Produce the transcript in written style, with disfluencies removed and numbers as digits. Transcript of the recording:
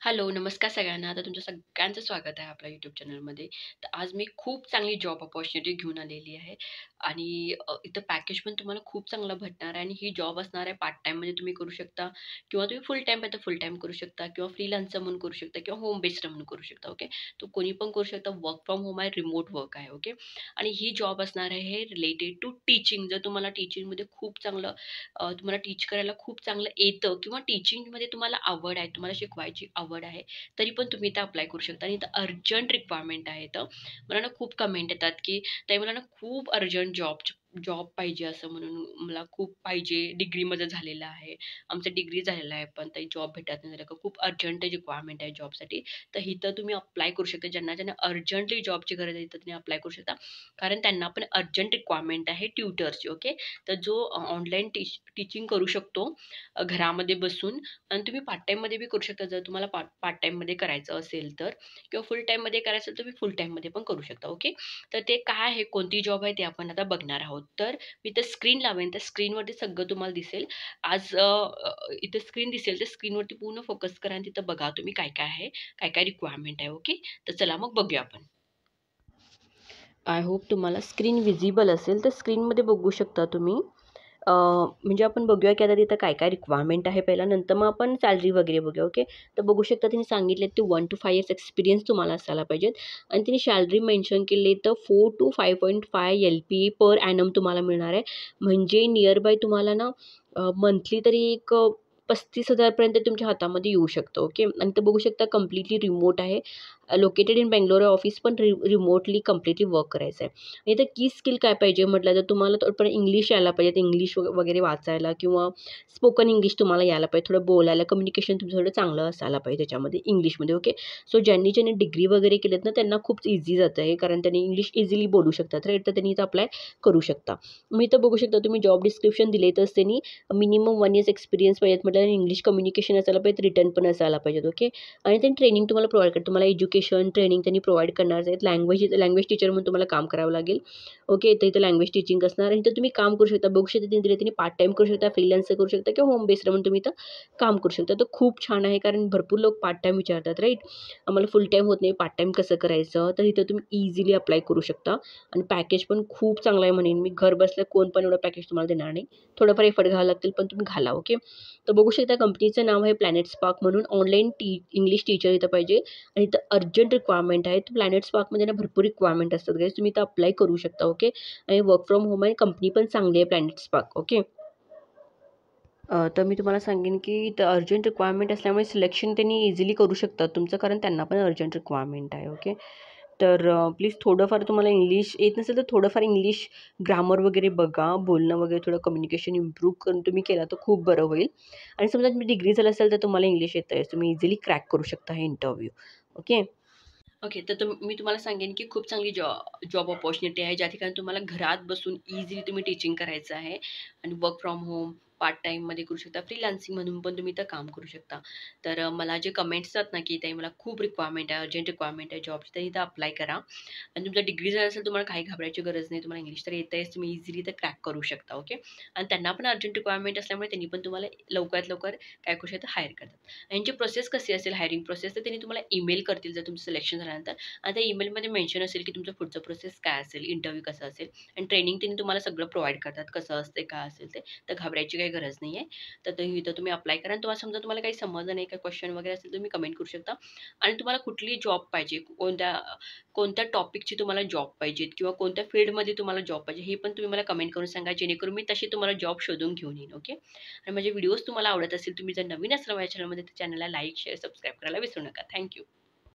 Hello, नमस्कार सगळ्यांना. तर तुमचं सगळ्यांचं स्वागत आहे आपल्या YouTube चॅनलमध्ये. तर आज मी खूप चांगली जॉब अपॉर्च्युनिटी घेऊन आलेली आहे आणि इथं पॅकेज पण तुम्हाला खूप चांगलं भेटणार आहे आणि ही जॉब असणार आहे पार्ट टाईममध्ये तुम्ही करू शकता किंवा तुम्ही फुल टाईम आहे तर फुल टाईम करू शकता किंवा फ्रीलान्सर म्हणून करू शकता किंवा होम बेस्ड म्हणून करू शकता. ओके. तो कोणी पण करू शकता. वर्क फ्रॉम होम आहे, रिमोट वर्क आहे. ओके. आणि ही जॉब असणार आहे रिलेटेड टू टीचिंग. जर तुम्हाला टीचिंगमध्ये खूप चांगलं तुम्हाला टीच करायला खूप चांगलं येतं किंवा टीचिंगमध्ये तुम्हाला आवड आहे, तुम्हाला शिकवायची आवड आहे, तरी पण तुम्ही इथं अप्लाय करू शकता. आणि इथं अर्जंट रिक्वायरमेंट आहे इथं. मला ना खूप कमेंट येतात, की ताई मला ना खूप अर्जंट जॉब जॉब पाहिजे असं म्हणून. मला खूप पाहिजे, डिग्रीमध्ये झालेलं आहे. आमचं डिग्री झालेलं आहे, पण ताई जॉब भेटत नाही झालं का. खूप अर्जंट रिक्वायरमेंट आहे जॉबसाठी. तर इथं तुम्ही अप्लाय करू शकता. ज्यांना अर्जंटली जॉबची गरज आहे, तर तुम्ही अप्लाय करू शकता. कारण त्यांना पण अर्जंट रिक्वायरमेंट आहे ट्युटर्सची. ओके. तर जो ऑनलाईन टीचिंग करू शकतो घरामध्ये बसून. आणि तुम्ही पार्ट टाईममध्ये बी करू शकता जर तुम्हाला पार्ट टाईममध्ये करायचं असेल तर, किंवा फुल टाईममध्ये करायचं असेल तर तुम्ही फुल टाईममध्ये पण करू शकता. ओके. तर ते काय आहे, कोणती जॉब आहे ते आपण आता बघणार आहोत. तर मी इथं स्क्रीन लावेन, त्या स्क्रीनवरती सगळं तुम्हाला दिसेल. आज इथं स्क्रीन दिसेल, त्या स्क्रीनवरती पूर्ण फोकस करा आणि तिथं बघा तुम्ही काय काय आहे, काय काय रिक्वायरमेंट आहे. ओके. तर चला मग बघूया आपण. आय होप तुम्हाला स्क्रीन विजिबल असेल. तर स्क्रीनमध्ये बघू शकता तुम्ही. म्हणजे आपण बघूया की आता तिथं काय-काय रिक्वायरमेंट आहे पहिला, नंतर मग आपण सॅलरी वगैरे बघूया. ओके. तर बघू शकता त्यांनी सांगितले ते 1 to 5 इयर्स एक्सपिरियन्स तुम्हाला असायला पाहिजेत आणि त्यांनी सॅलरी मेन्शन केली तर 4 to 5.5 LPA पर ॲनम तुम्हाला मिळणार आहे. म्हणजे नियर बाय तुम्हाला ना मंथली तरी एक 35,000 पर्यंत तुमच्या हातामध्ये येऊ शकतं. ओके. आणि ते बघू शकता कंप्लीटली रिमोट आहे. लोकेटेड इन बेंगलोर ऑफिस पण रिमोटली कंप्लीटली वर्क करायचं आहे. आणि इथं की स्किल काय पाहिजे म्हटलं तर तुम्हाला थोडंफार इंग्लिश यायला पाहिजे. इंग्लिश वगैरे वाचायला किंवा स्पोकन इंग्लिश तुम्हाला यायला पाहिजे. थोडं बोलायला कम्युनिकेशन तुमचं थोडं चांगलं असायला पाहिजे त्याच्यामध्ये इंग्लिशमध्ये. ओके. सो ज्यांनी डिग्री वगैरे केलेत ना त्यांना खूप इझी जातं आहे, कारण त्यांनी इंग्लिश इझिली बोलू शकतात. राईट. तर त्यांनी इथं अप्लाय करू शकता. मी इथं बघू शकता तुम्ही जॉब डिस्क्रिप्शन दिलेतच त्यांनी. मिनिमम 1 इयर्स एक्सपिरियन्स पाहिजेत म्हटलं, इंग्लिश कम्युनिकेशन असायला पाहिजे, रिटर्न पण असायला पाहिजेत. ओके. आणि त्यांनी ट्रेनिंग तुम्हाला प्रोव्हाईड करतात. तुम्हाला एज्युकेशन ट्रेनिंग त्यांनी प्रोव्हाईड करणार आहेत. लँग्वेज टीचर म्हणून तुम्हाला काम करावं लागेल. ओके. तर इथं लँग्वेज टीचिंग असणार आणि इथं तुम्ही काम करू शकता. बघू शकता त्यांनी दिले, त्यांनी पार्ट टाईम करू शकता, फ्रीलान्सर करू शकता किंवा होम बेस्ड म्हणून तुम्ही इथं काम करू शकता. तर खूप छान आहे, कारण भरपूर लोक पार्ट टाईम विचारतात. राईट. आम्हाला फुल टाईम होत नाही, पार्ट टाईम कसं करायचं? तर इथं तुम्ही इझिली अप्लाय करू शकता आणि पॅकेज पण खूप चांगलं आहे म्हणेन मी. घर बसल्या कोण पण एवढं पॅकेज तुम्हाला देणार नाही. थोडंफार एफर्ट घ्यावं लागतील, पण तुम्ही घाला. ओके. तर बघू शकता कंपनीचं नाव आहे प्लॅनेट स्पार्क म्हणून. ऑनलाईन इंग्लिश टीचर इथं पाहिजे आणि इथं अर्जंट रिक्वायरमेंट आहे. तर प्लॅनेट स्पार्कमध्ये ना भरपूर रिक्वायरमेंट असतात गाईज. तुम्ही इथं अप्लाय करू शकता. ओके. आणि वर्क फ्रॉम होम आहे. कंपनी पण चांगली आहे प्लॅनेट स्पार्क. ओके. तर मी तुम्हाला सांगेन की इथं अर्जंट रिक्वायरमेंट असल्यामुळे सिलेक्शन त्यांनी इझिली करू शकतात तुमचं, कारण त्यांना पण अर्जंट रिक्वायरमेंट आहे. ओके. तर प्लीज थोडंफार तुम्हाला इंग्लिश येत नसेल तर थोडंफार इंग्लिश ग्रामर वगैरे बघा. बोलणं वगैरे थोडं कम्युनिकेशन इम्प्रूव्ह करून तुम्ही केला तर खूप बरं होईल. आणि समजा तुम्ही डिग्री झालं असेल तर तुम्हाला इंग्लिश येतं आहे. तुम्ही इझिली क्रॅक करू शकता हे इंटरव्ह्यू. ओके. ओके. तर मी तुम्हाला सांगेन की खूप चांगली जॉब अपॉर्च्युनिटी आहे, ज्या ठिकाणी तुम्हाला घरात बसून इझिली तुम्ही टीचिंग करायचं आहे आणि वर्क फ्रॉम होम, पार्ट टाईममध्ये करू शकता, फ्रीलान्सिंग म्हणून पण तुम्ही इथं काम करू शकता. तर मला जे कमेंट्स येतात ना, की ताई मला खूप रिक्वायरमेंट आहे, अर्जंट रिक्वायरमेंट आहे जॉबची, तर इथं अप्लाय करा. आणि तुमचा डिग्री झाला असेल, तुम्हाला काही घाबरायची गरज नाही. तुम्हाला इंग्लिश तर येतंयच, तुम्ही इझिली तर क्रॅक करू शकता. ओके. आणि त्यांना पण अर्जंट रिक्वायरमेंट असल्यामुळे त्यांनी पण तुम्हाला लवकरात लवकर काय करू शकता, हायर करतात. यांची प्रोसेस कशी असेल, हायरिंग प्रोसेस, तर त्यांनी तुम्हाला ईमेल करतील जर तुमचं सिलेक्शन झाल्यानंतर. आणि त्या ईमेलमध्ये मेन्शन असेल की तुमचं पुढचं प्रोसेस काय असेल, इंटरव्ह्यू कसा असेल आणि ट्रेनिंग त्यांनी तुम्हाला सगळं प्रोव्हाईड करतात. कसं असते, काय असेल ते. तर घाबरायची काही गरज नाही आहे. तर इथं तुम्ही अप्लाय करा आणि तुम्हाला समजा तुम्हाला काही समजलं नाही, काही क्वेश्चन वगैरे असेल तर तुम्ही कमेंट करू शकता. आणि तुम्हाला कुठली जॉब पाहिजे, कोणत्या कोणत्या टॉपिकची तुम्हाला जॉब पाहिजेत किंवा कोणत्या फील्डमध्ये तुम्हाला जॉब पाहिजे, हे पण तुम्ही मला कमेंट करून सांगा, जेणेकरून मी तशी तुम्हाला जॉब शोधून घेऊन येईन. ओके. आणि माझे व्हिडिओज तुम्हाला आवडत असेल, तुम्ही जर नवीन असाल माझ्या चॅनलमध्ये, तर चॅनलला लाईक, शेअर, सबस्क्राईब करायला विसरू नका. थँक